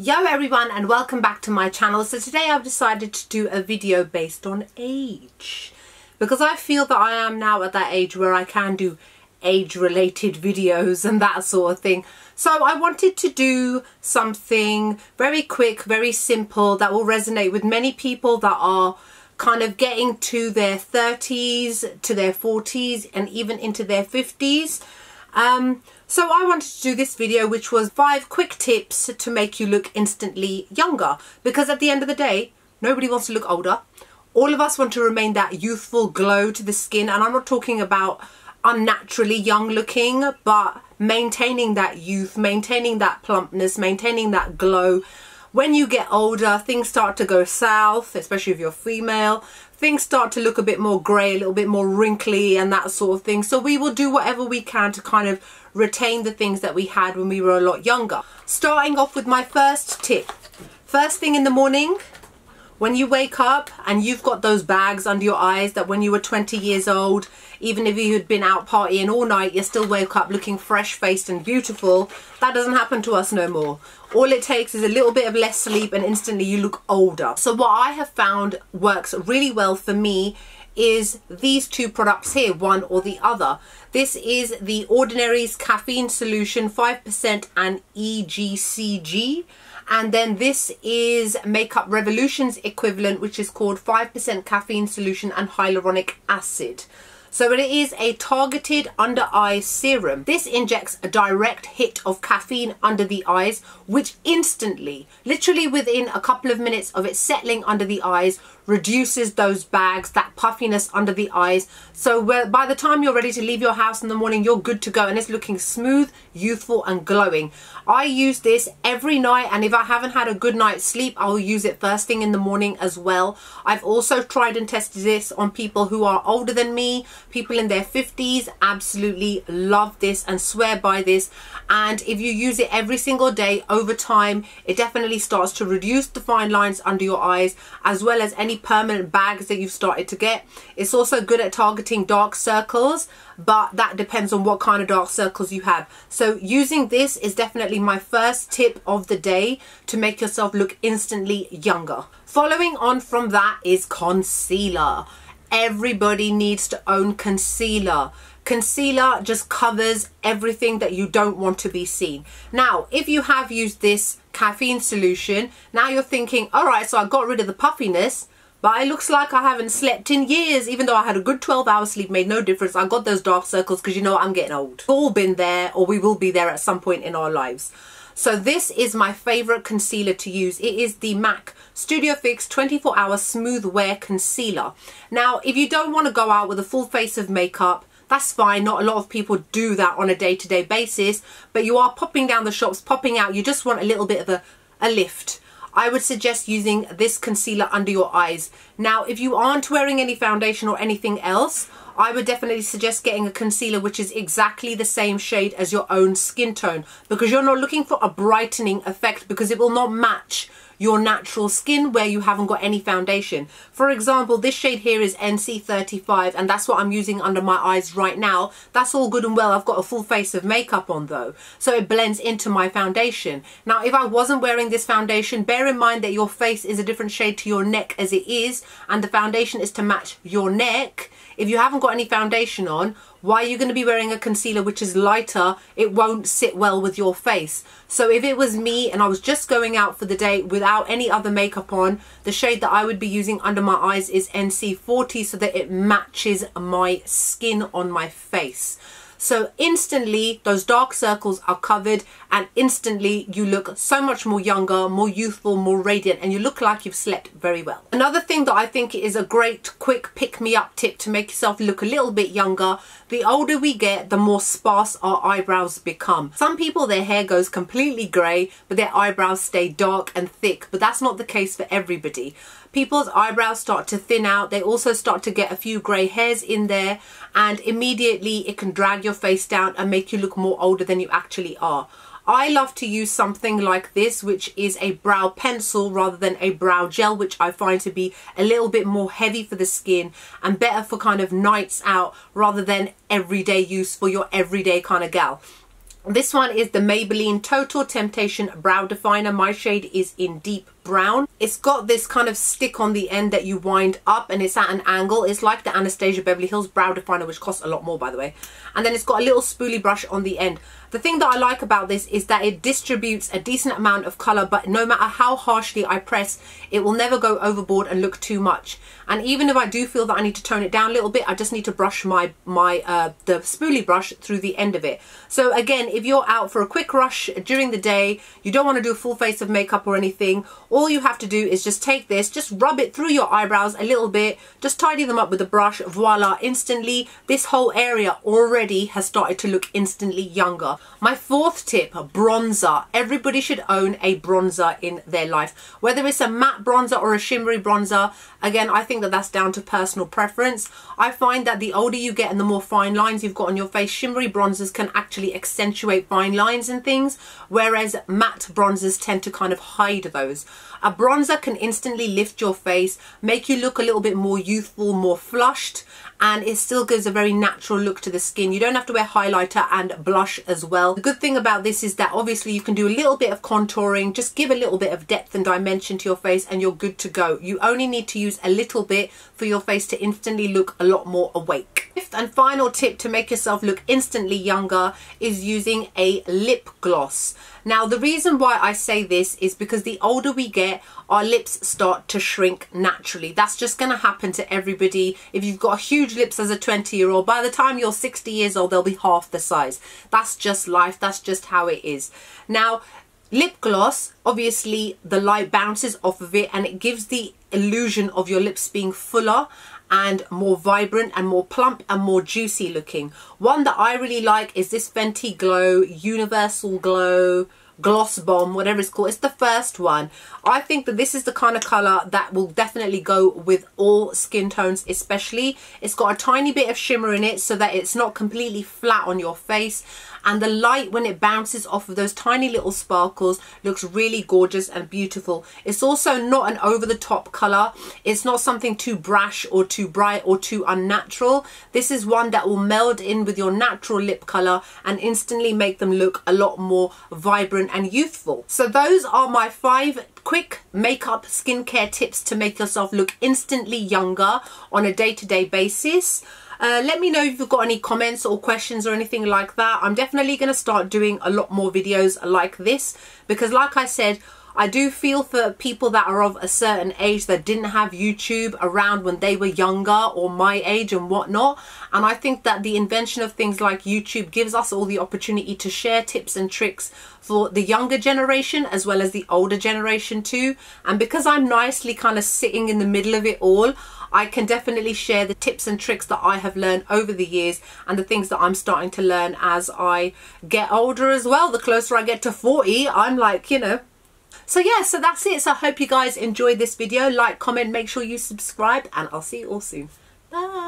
Yo everyone, and welcome back to my channel. So today I've decided to do a video based on age, because I feel that I am now at that age where I can do age related videos and that sort of thing. So I wanted to do something very quick, very simple, that will resonate with many people that are kind of getting to their 30s, to their 40s, and even into their 50s. So I wanted to do this video, which was 5 quick tips to make you look instantly younger, because at the end of the day, nobody wants to look older. All of us want to remain that youthful glow to the skin, and I'm not talking about unnaturally young looking, but maintaining that youth, maintaining that plumpness, maintaining that glow. When you get older, things start to go south, especially if you're female. Things start to look a bit more grey, a little bit more wrinkly and that sort of thing. So we will do whatever we can to kind of retain the things that we had when we were a lot younger. Starting off with my first tip. First thing in the morning, when you wake up and you've got those bags under your eyes that when you were 20 years old, even if you had been out partying all night, you still wake up looking fresh-faced and beautiful. That doesn't happen to us no more. All it takes is a little bit of less sleep and instantly you look older. So what I have found works really well for me is these two products here, one or the other. This is the Ordinary's Caffeine Solution 5% and EGCG. And then this is Makeup Revolution's equivalent, which is called 5% Caffeine Solution and Hyaluronic Acid. So it is a targeted under eye serum. This injects a direct hit of caffeine under the eyes, which instantly, literally within a couple of minutes of it settling under the eyes, reduces those bags, that puffiness under the eyes. So by the time you're ready to leave your house in the morning, you're good to go and it's looking smooth, youthful and glowing. I use this every night, and if I haven't had a good night's sleep, I'll use it first thing in the morning as well. I've also tried and tested this on people who are older than me, people in their 50s. Absolutely love this and swear by this. And if you use it every single day, over time, it definitely starts to reduce the fine lines under your eyes, as well as any permanent bags that you've started to get. It's also good at targeting dark circles, but that depends on what kind of dark circles you have. So using this is definitely my first tip of the day to make yourself look instantly younger. Following on from that is concealer. Everybody needs to own concealer. Concealer just covers everything that you don't want to be seen. Now, if you have used this caffeine solution, now you're thinking, all right, so I got rid of the puffiness, but it looks like I haven't slept in years. Even though I had a good 12 hours sleep, made no difference. I got those dark circles because, you know, I'm getting old. We've all been there, or we will be there at some point in our lives. So this is my favorite concealer to use. It is the MAC Studio Fix 24 Hour Smooth Wear Concealer. Now, if you don't want to go out with a full face of makeup, that's fine. Not a lot of people do that on a day-to-day basis, but you are popping down the shops, popping out, you just want a little bit of a lift. I would suggest using this concealer under your eyes. Now, if you aren't wearing any foundation or anything else, I would definitely suggest getting a concealer which is exactly the same shade as your own skin tone, because you're not looking for a brightening effect, because it will not match your natural skin where you haven't got any foundation. For example, this shade here is NC35, and that's what I'm using under my eyes right now. That's all good and well. I've got a full face of makeup on though, so it blends into my foundation. Now, if I wasn't wearing this foundation, bear in mind that your face is a different shade to your neck as it is, and the foundation is to match your neck. If you haven't got any foundation on, why are you going to be wearing a concealer which is lighter? It won't sit well with your face. So if it was me and I was just going out for the day without any other makeup on, the shade that I would be using under my eyes is NC40, so that it matches my skin on my face. So instantly those dark circles are covered, and instantly you look so much more younger, more youthful, more radiant, and you look like you've slept very well. Another thing that I think is a great quick pick-me-up tip to make yourself look a little bit younger: the older we get, the more sparse our eyebrows become. Some people, their hair goes completely grey, but their eyebrows stay dark and thick, but that's not the case for everybody. People's eyebrows start to thin out. They also start to get a few grey hairs in there, and immediately it can drag your face down and make you look more older than you actually are. I love to use something like this, which is a brow pencil rather than a brow gel, which I find to be a little bit more heavy for the skin and better for kind of nights out rather than everyday use for your everyday kind of gal. This one is the Maybelline Total Temptation Brow Definer. My shade is in deep brown. It's got this kind of stick on the end that you wind up, and it's at an angle. It's like the Anastasia Beverly Hills Brow Definer, which costs a lot more, by the way. And then it's got a little spoolie brush on the end. The thing that I like about this is that it distributes a decent amount of colour, but no matter how harshly I press, it will never go overboard and look too much. And even if I do feel that I need to tone it down a little bit, I just need to brush the spoolie brush through the end of it. So again, if you're out for a quick rush during the day, you don't want to do a full face of makeup or anything, all you have to do is just take this, just rub it through your eyebrows a little bit, just tidy them up with a brush, voila, instantly this whole area already has started to look instantly younger. My fourth tip, bronzer. Everybody should own a bronzer in their life, whether it's a matte bronzer or a shimmery bronzer. Again, I think that that's down to personal preference. I find that the older you get and the more fine lines you've got on your face, shimmery bronzers can actually accentuate fine lines and things, whereas matte bronzers tend to kind of hide those. A bronzer can instantly lift your face, make you look a little bit more youthful, more flushed, and it still gives a very natural look to the skin. You don't have to wear highlighter and blush as well. The good thing about this is that obviously you can do a little bit of contouring, just give a little bit of depth and dimension to your face and you're good to go. You only need to use a little bit for your face to instantly look a lot more awake. Fifth and final tip to make yourself look instantly younger is using a lip gloss. Now, the reason why I say this is because the older we get, our lips start to shrink naturally. That's just going to happen to everybody. If you've got huge lips as a 20-year-old, by the time you're 60 years old, they'll be half the size. That's just life. That's just how it is. Now, lip gloss, obviously the light bounces off of it and it gives the illusion of your lips being fuller and more vibrant and more plump and more juicy looking. One that I really like is this Fenty Glow Universal Glow Gloss Bomb, whatever it's called. It's the first one. I think that this is the kind of colour that will definitely go with all skin tones, especially. It's got a tiny bit of shimmer in it so that it's not completely flat on your face, and the light, when it bounces off of those tiny little sparkles, looks really gorgeous and beautiful. It's also not an over-the-top colour. It's not something too brash or too bright or too unnatural. This is one that will meld in with your natural lip colour and instantly make them look a lot more vibrant and youthful. So those are my 5 quick makeup skincare tips to make yourself look instantly younger on a day-to-day basis. Let me know if you've got any comments or questions or anything like that. I'm definitely going to start doing a lot more videos like this because, like I said, I do feel for people that are of a certain age that didn't have YouTube around when they were younger or my age and whatnot. And I think that the invention of things like YouTube gives us all the opportunity to share tips and tricks for the younger generation as well as the older generation too. And because I'm nicely kind of sitting in the middle of it all, I can definitely share the tips and tricks that I have learned over the years and the things that I'm starting to learn as I get older as well. The closer I get to 40, I'm like, you know. So yeah, so that's it. So I hope you guys enjoyed this video. Like, comment, make sure you subscribe, and I'll see you all soon. Bye.